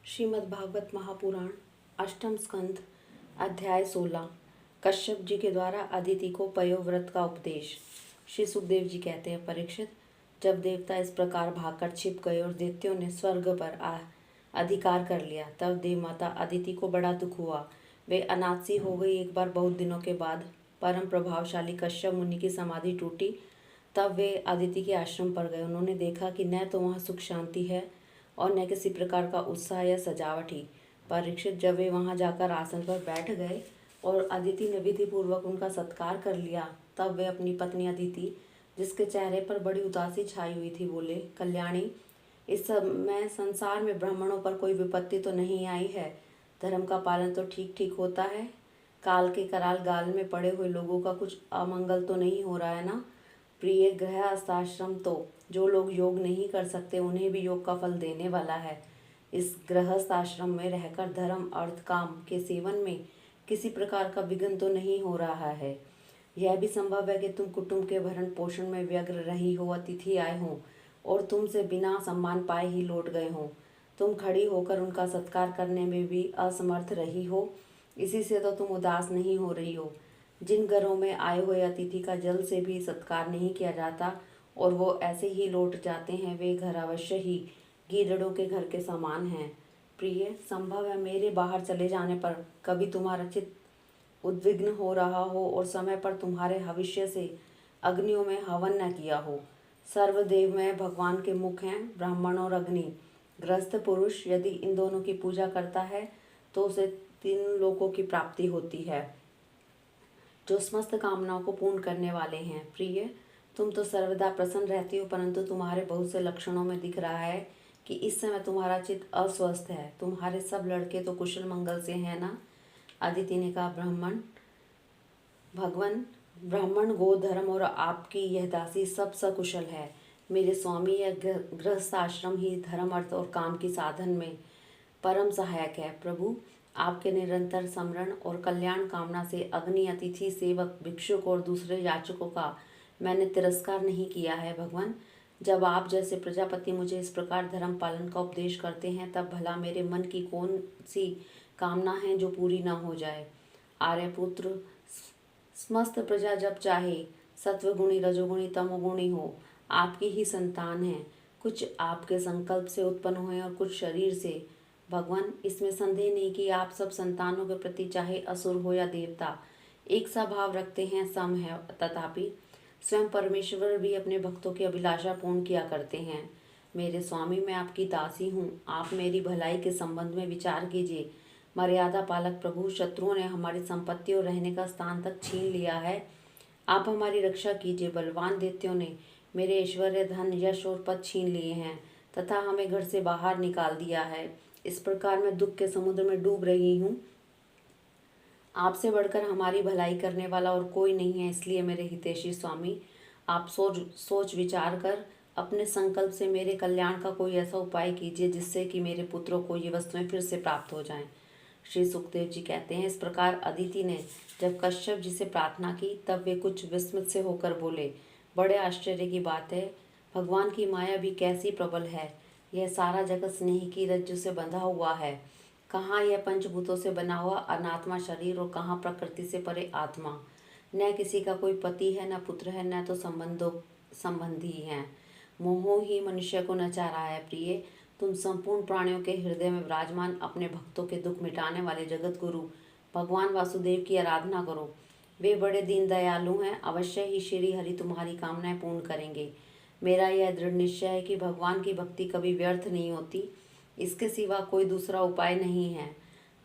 श्रीमद् भागवत महापुराण अष्टम स्कंध अध्याय 16 कश्यप जी के द्वारा अदिति को पयोव्रत का उपदेश। श्री सुखदेव जी कहते हैं, परीक्षित, जब देवता इस प्रकार भागकर छिप गए और दैत्यों ने स्वर्ग पर अधिकार कर लिया, तब देव माता अदिति को बड़ा दुख हुआ। वे अनाथ सी हो गई। एक बार बहुत दिनों के बाद परम प्रभावशाली कश्यप मुनि की समाधि टूटी। तब वे अदिति के आश्रम पर गए। उन्होंने देखा कि न तो वहाँ सुख शांति है और न किसी प्रकार का उत्साह या सजावट ही। परीक्षित, जब वे वहां जाकर आसन पर बैठ गए और अदिति ने विधि पूर्वक उनका सत्कार कर लिया, तब वे अपनी पत्नी अदिति, जिसके चेहरे पर बड़ी उदासी छाई हुई थी, बोले, कल्याणी, इस समय संसार में ब्राह्मणों पर कोई विपत्ति तो नहीं आई है? धर्म का पालन तो ठीक ठीक होता है? काल के कराल गाल में पड़े हुए लोगों का कुछ अमंगल तो नहीं हो रहा है ना? प्रिय, गृहस्थाश्रम तो जो लोग योग नहीं कर सकते उन्हें भी योग का फल देने वाला है। इस गृहस्थ आश्रम में रहकर धर्म अर्थ काम के सेवन में किसी प्रकार का विघ्न तो नहीं हो रहा है। यह भी संभव है कि तुम कुटुंब के भरण पोषण में व्यग्र रही हो, अतिथि आए हों और तुमसे बिना सम्मान पाए ही लौट गए हों। तुम खड़ी होकर उनका सत्कार करने में भी असमर्थ रही हो, इसी से तो तुम उदास नहीं हो रही हो। जिन घरों में आए हुए अतिथि का जल से भी सत्कार नहीं किया जाता और वो ऐसे ही लौट जाते हैं, वे घर अवश्य ही गीदड़ों के घर के समान हैं। प्रिय, संभव है मेरे बाहर चले जाने पर कभी तुम्हारा चित्त उद्विग्न हो रहा हो और समय पर तुम्हारे भविष्य से अग्नियों में हवन न किया हो। सर्वदेव में भगवान के मुख हैं, ब्राह्मण और अग्नि। गृहस्थ पुरुष यदि इन दोनों की पूजा करता है तो उसे 3 लोकों की प्राप्ति होती है, जो समस्त कामनाओं को पूर्ण करने वाले हैं। प्रिय, तुम तो सर्वदा प्रसन्न रहती हो, परंतु तुम्हारे बहुत से लक्षणों में दिख रहा है कि इस समय तुम्हारा चित्त अस्वस्थ है। तुम्हारे सब लड़के तो कुशल मंगल से हैं ना? अदिति ने कहा, ब्राह्मण गो धर्म और आपकी यह दासी सब सकुशल है। मेरे स्वामी, यह गृहस्थ आश्रम ही धर्म अर्थ और काम की साधन में परम सहायक है। प्रभु, आपके निरंतर स्मरण और कल्याण कामना से अग्नि, अतिथि, सेवक, भिक्षुक और दूसरे याचकों का मैंने तिरस्कार नहीं किया है। भगवान, जब आप जैसे प्रजापति मुझे इस प्रकार धर्म पालन का उपदेश करते हैं, तब भला मेरे मन की कौन सी कामना है जो पूरी ना हो जाए? आर्यपुत्र, समस्त प्रजा जब चाहे सत्वगुणी, रजोगुणी, तमोगुणी हो, आपकी ही संतान है। कुछ आपके संकल्प से उत्पन्न हुए और कुछ शरीर से। भगवान, इसमें संदेह नहीं कि आप सब संतानों के प्रति, चाहे असुर हो या देवता, एक सा भाव रखते हैं, सम है। तथापि स्वयं परमेश्वर भी अपने भक्तों की अभिलाषा पूर्ण किया करते हैं। मेरे स्वामी, मैं आपकी दासी हूँ, आप मेरी भलाई के संबंध में विचार कीजिए। मर्यादा पालक प्रभु, शत्रुओं ने हमारी संपत्ति और रहने का स्थान तक छीन लिया है, आप हमारी रक्षा कीजिए। बलवान दैत्यों ने मेरे ऐश्वर्य, धन, यश और पद छीन लिए हैं तथा हमें घर से बाहर निकाल दिया है। इस प्रकार मैं दुख के समुद्र में डूब रही हूँ। आपसे बढ़कर हमारी भलाई करने वाला और कोई नहीं है। इसलिए मेरे हितैषी स्वामी, आप सोच विचार कर अपने संकल्प से मेरे कल्याण का कोई ऐसा उपाय कीजिए जिससे कि मेरे पुत्रों को ये वस्तुएं फिर से प्राप्त हो जाएं। श्री सुखदेव जी कहते हैं, इस प्रकार अदिति ने जब कश्यप जी से प्रार्थना की, तब वे कुछ विस्मित से होकर बोले, बड़े आश्चर्य की बात है, भगवान की माया भी कैसी प्रबल है। यह सारा जगत स्नेह की रज्जु से बंधा हुआ है। कहाँ यह पंचभूतों से बना हुआ अनात्मा शरीर और कहाँ प्रकृति से परे आत्मा। न किसी का कोई पति है, न पुत्र है, न तो संबंधी हैं। मोह ही मनुष्य को नचा रहा है। प्रिय, तुम संपूर्ण प्राणियों के हृदय में विराजमान अपने भक्तों के दुख मिटाने वाले जगत गुरु भगवान वासुदेव की आराधना करो। वे बड़े दीन दयालु हैं, अवश्य ही श्री हरि तुम्हारी कामनाएं पूर्ण करेंगे। मेरा यह दृढ़ निश्चय है कि भगवान की भक्ति कभी व्यर्थ नहीं होती, इसके सिवा कोई दूसरा उपाय नहीं है।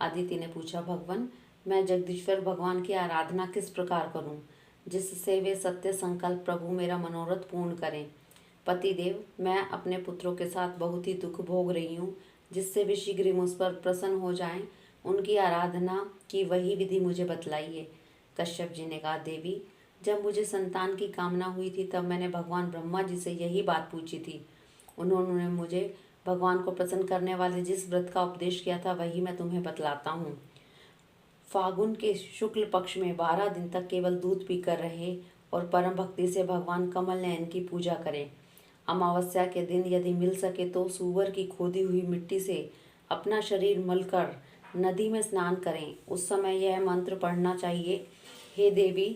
अदिति ने पूछा, भगवान, मैं जगदीश्वर भगवान की आराधना किस प्रकार करूं, जिससे वे सत्य संकल्प प्रभु मेरा मनोरथ पूर्ण करें? पतिदेव, मैं अपने पुत्रों के साथ बहुत ही दुख भोग रही हूँ, जिससे वे शीघ्र ही मुझ पर प्रसन्न हो जाएं। उनकी आराधना की वही विधि मुझे बतलाइए। कश्यप जी ने कहा, देवी, जब मुझे संतान की कामना हुई थी, तब मैंने भगवान ब्रह्मा जी से यही बात पूछी थी। उन्होंने मुझे भगवान को प्रसन्न करने वाले जिस व्रत का उपदेश किया था, वही मैं तुम्हें बतलाता हूँ। फागुन के शुक्ल पक्ष में 12 दिन तक केवल दूध पीकर रहे और परम भक्ति से भगवान कमल नयन की पूजा करें। अमावस्या के दिन यदि मिल सके तो सूअर की खोदी हुई मिट्टी से अपना शरीर मलकर नदी में स्नान करें। उस समय यह मंत्र पढ़ना चाहिए। हे देवी,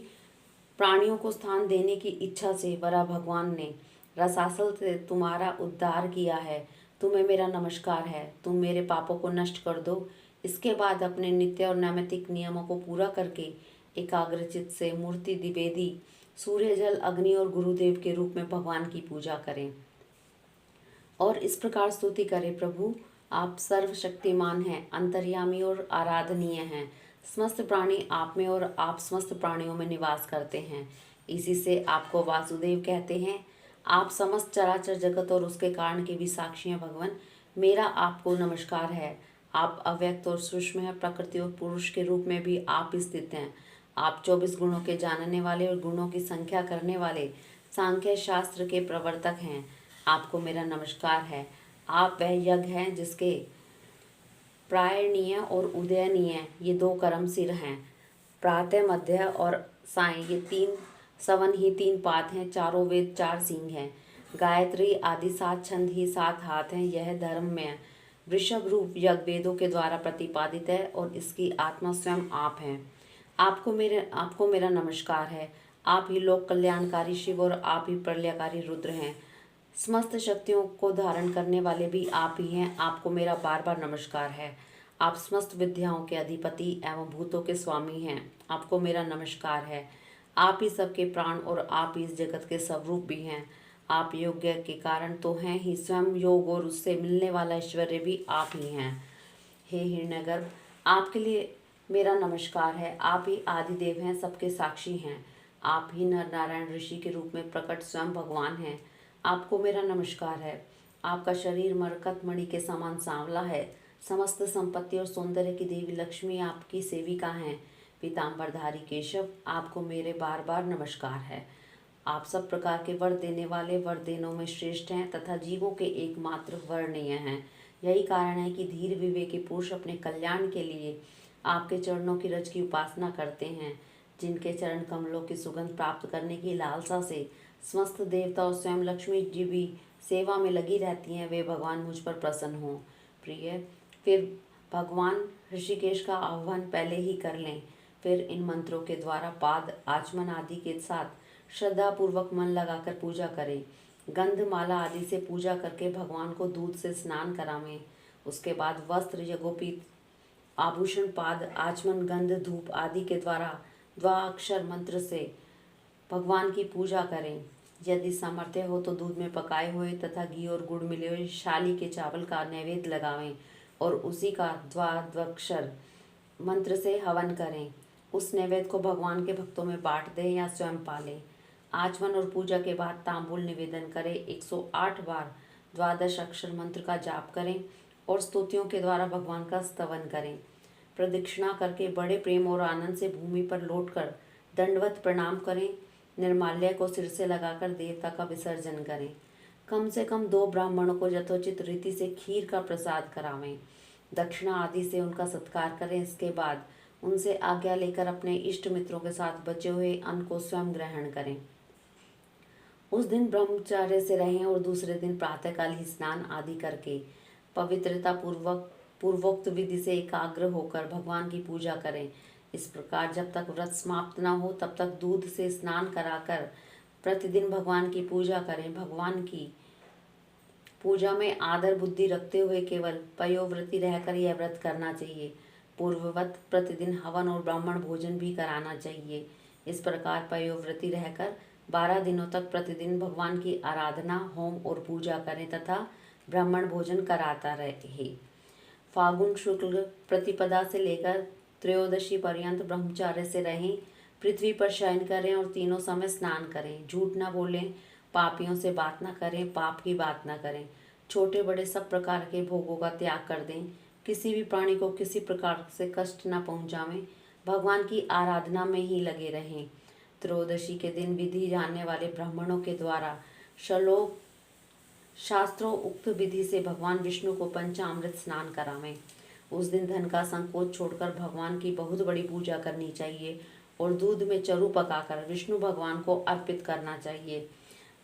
प्राणियों को स्थान देने की इच्छा से वरा भगवान ने रसासल से तुम्हारा उद्धार किया है। तुम्हें मेरा नमस्कार है। तुम मेरे पापों को नष्ट कर दो। इसके बाद अपने नित्य और नैमित्तिक नियमों को पूरा करके एकाग्रचित से मूर्ति द्विवेदी सूर्य, जल, अग्नि और गुरुदेव के रूप में भगवान की पूजा करें और इस प्रकार स्तुति करें। प्रभु, आप सर्वशक्तिमान हैं, अंतर्यामी और आराधनीय हैं। समस्त प्राणी आप में और आप समस्त प्राणियों में निवास करते हैं। इसी से आपको वासुदेव कहते हैं। आप समस्त चराचर जगत और उसके कारण के भी साक्षी हैं। भगवान, मेरा आपको नमस्कार है। आप अव्यक्त और सूक्ष्म हैं। प्रकृति और पुरुष के रूप में भी आप स्थित हैं। आप 24 गुणों के जानने वाले और गुणों की संख्या करने वाले सांख्य शास्त्र के प्रवर्तक हैं। आपको मेरा नमस्कार है। आप वह यज्ञ हैं जिसके प्रायणीय और उदयनीय ये 2 कर्म सिर हैं। प्रातः, मध्य और साय ये 3 सवन ही 3 पाद हैं। चारों वेद 4 सींग हैं। गायत्री आदि 7 छंद ही 7 हाथ हैं। यह धर्म में वृषभ रूप यज्ञ वेदों के द्वारा प्रतिपादित है और इसकी आत्मा स्वयं आप हैं। आपको मेरा नमस्कार है। आप ही लोक कल्याणकारी शिव और आप ही प्रलयकारी रुद्र हैं। समस्त शक्तियों को धारण करने वाले भी आप ही हैं। आपको मेरा बार बार नमस्कार है। आप समस्त विद्याओं के अधिपति एवं भूतों के स्वामी हैं। आपको मेरा नमस्कार है। आप ही सबके प्राण और आप ही इस जगत के स्वरूप भी हैं। आप योग्य के कारण तो हैं ही, स्वयं योग और उससे मिलने वाला ऐश्वर्य भी आप ही हैं। हे हिरण्यगर्भ, आपके लिए मेरा नमस्कार है। आप ही आदिदेव हैं, सबके साक्षी हैं। आप ही नर नारायण ऋषि के रूप में प्रकट स्वयं भगवान हैं। आपको मेरा नमस्कार है। आपका शरीर मरकत मणि के समान सांवला है। समस्त संपत्ति और सौंदर्य की देवी लक्ष्मी आपकी सेविका हैं। पीताम्बरधारी केशव, आपको मेरे बार बार नमस्कार है। आप सब प्रकार के वर देने वाले वरदेनों में श्रेष्ठ हैं तथा जीवों के एकमात्र वर्णीय हैं। यही कारण है कि धीर विवेकी पुरुष अपने कल्याण के लिए आपके चरणों की रज की उपासना करते हैं। जिनके चरण कमलों की सुगंध प्राप्त करने की लालसा से समस्त देवता और स्वयं लक्ष्मी जी भी सेवा में लगी रहती हैं, वे भगवान मुझ पर प्रसन्न हों। प्रिय, फिर भगवान ऋषिकेश का आह्वान पहले ही कर लें। फिर इन मंत्रों के द्वारा पाद आचमन आदि के साथ श्रद्धा पूर्वक मन लगाकर पूजा करें। गंध माला आदि से पूजा करके भगवान को दूध से स्नान करावें। उसके बाद वस्त्र, यज्ञोपीत, आभूषण, पाद आचमन, गंध, धूप आदि के द्वारा द्वाक्षर मंत्र से भगवान की पूजा करें। यदि सामर्थ्य हो तो दूध में पकाए हुए तथा घी और गुड़ मिले हुए शाली के चावल का नैवेद्य लगावें और उसी का द्वादशाक्षर मंत्र से हवन करें। उस नैवेद्य को भगवान के भक्तों में बांट दें या स्वयं पालें। आचमन और पूजा के बाद तांबूल निवेदन करें। 108 बार द्वादश अक्षर मंत्र का जाप करें और स्तुतियों के द्वारा भगवान का स्तवन करें। प्रदक्षिणा करके बड़े प्रेम और आनंद से भूमि पर लौटकर दंडवत प्रणाम करें। निर्माल्य को सिर से लगाकर देवता का विसर्जन करें। कम से कम 2 ब्राह्मणों को यथोचित रीति से खीर का प्रसाद करावें। दक्षिणा आदि से उनका सत्कार करें। इसके बाद उनसे आज्ञा लेकर अपने इष्ट मित्रों के साथ बचे हुए अन्न को स्वयं ग्रहण करें। उस दिन ब्रह्मचार्य से रहें और दूसरे दिन प्रातःकाल ही स्नान आदि करके पवित्रता पूर्वोक्त विधि से एकाग्र होकर भगवान की पूजा करें। इस प्रकार जब तक व्रत समाप्त न हो तब तक दूध से स्नान कराकर प्रतिदिन भगवान की पूजा करें। भगवान की पूजा में आदर बुद्धि रखते हुए केवल पयोव्रती रहकर यह व्रत करना चाहिए। पूर्ववत प्रतिदिन हवन और ब्राह्मण भोजन भी कराना चाहिए। इस प्रकार पयोव्रती रहकर 12 दिनों तक प्रतिदिन भगवान की आराधना, होम और पूजा करें तथा ब्राह्मण भोजन कराता रहे। फागुन शुक्ल प्रतिपदा से लेकर त्रयोदशी पर्यंत ब्रह्मचार्य से रहें। पृथ्वी पर शयन करें और तीनों समय स्नान करें। झूठ न बोलें, पापियों से बात न करें, पाप की बात न करें। छोटे बड़े सब प्रकार के भोगों का त्याग कर दें। किसी भी प्राणी को किसी प्रकार से कष्ट न पहुंचावें। भगवान की आराधना में ही लगे रहें। त्रयोदशी के दिन विधि जानने वाले ब्राह्मणों के द्वारा श्लोक शास्त्रों उक्त विधि से भगवान विष्णु को पंचामृत स्नान करावें। उस दिन धन का संकोच छोड़कर भगवान की बहुत बड़ी पूजा करनी चाहिए और दूध में चरु पकाकर विष्णु भगवान को अर्पित करना चाहिए।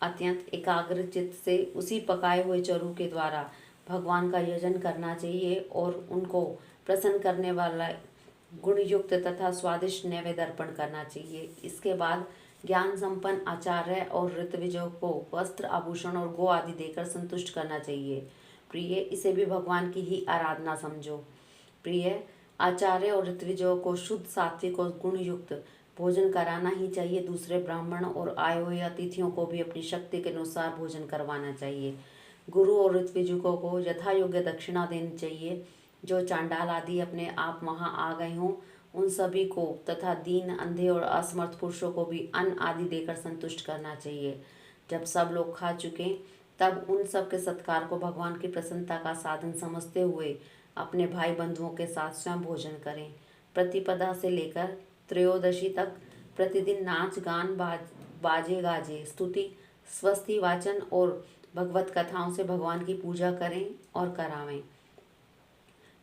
अत्यंत एकाग्र चित्त से उसी पकाए हुए चरु के द्वारा भगवान का यजन करना चाहिए और उनको प्रसन्न करने वाला गुणयुक्त तथा स्वादिष्ट नैवेद्य अर्पण करना चाहिए। इसके बाद ज्ञान संपन्न आचार्य और ऋत्विजों को वस्त्र आभूषण और गो आदि देकर संतुष्ट करना चाहिए। प्रिय, इसे भी भगवान की ही आराधना समझो। प्रिय, आचार्य और ऋत्विजों को शुद्ध सात्विक और गुणयुक्त भोजन कराना ही चाहिए। दूसरे ब्राह्मण और आए हुए अतिथियों को भी अपनी शक्ति के अनुसार भोजन करवाना चाहिए। गुरु और ऋत्विजुकों को यथा योग्य दक्षिणा देनी चाहिए। जो चांडाल आदि अपने आप वहां आ गए हों उन सभी को तथा दीन, अंधे और असमर्थ पुरुषों को भी अन्न आदि देकर संतुष्ट करना चाहिए। जब सब लोग खा चुके तब उन सब के सत्कार को भगवान की प्रसन्नता का साधन समझते हुए अपने भाई बंधुओं के साथ स्वयं भोजन करें। प्रतिपदा से लेकर त्रयोदशी तक प्रतिदिन नाच गान बाजे गाजे स्तुति स्वस्ति वाचन और भगवत कथाओं से भगवान की पूजा करें और करावें।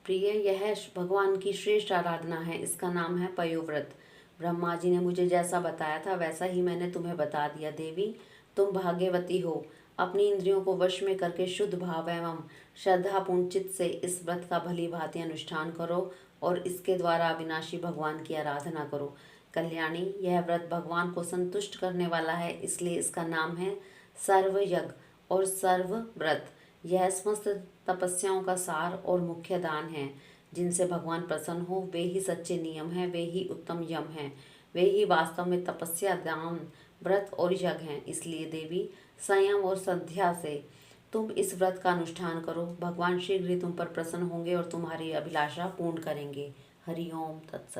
प्रिय, यह भगवान की श्रेष्ठ आराधना है। इसका नाम है पयोव्रत। ब्रह्मा जी ने मुझे जैसा बताया था वैसा ही मैंने तुम्हें बता दिया। देवी, तुम भाग्यवती हो। अपनी इंद्रियों को वश में करके शुद्ध भाव एवं श्रद्धापूर्ण चित्त से इस व्रत का भली भांति अनुष्ठान करो और इसके द्वारा अविनाशी भगवान की आराधना करो। कल्याणी, यह व्रत भगवान को संतुष्ट करने वाला है, इसलिए इसका नाम है सर्वयज्ञ और सर्व व्रत। यह समस्त तपस्याओं का सार और मुख्य दान है। जिनसे भगवान प्रसन्न हो वे ही सच्चे नियम हैं, वे ही उत्तम यम हैं, वे ही वास्तव में तपस्या, दान, व्रत और यज्ञ हैं। इसलिए देवी, संयम और श्रद्धा से तुम इस व्रत का अनुष्ठान करो। भगवान शीघ्र ही तुम पर प्रसन्न होंगे और तुम्हारी अभिलाषा पूर्ण करेंगे। हरि ओम तत्सत।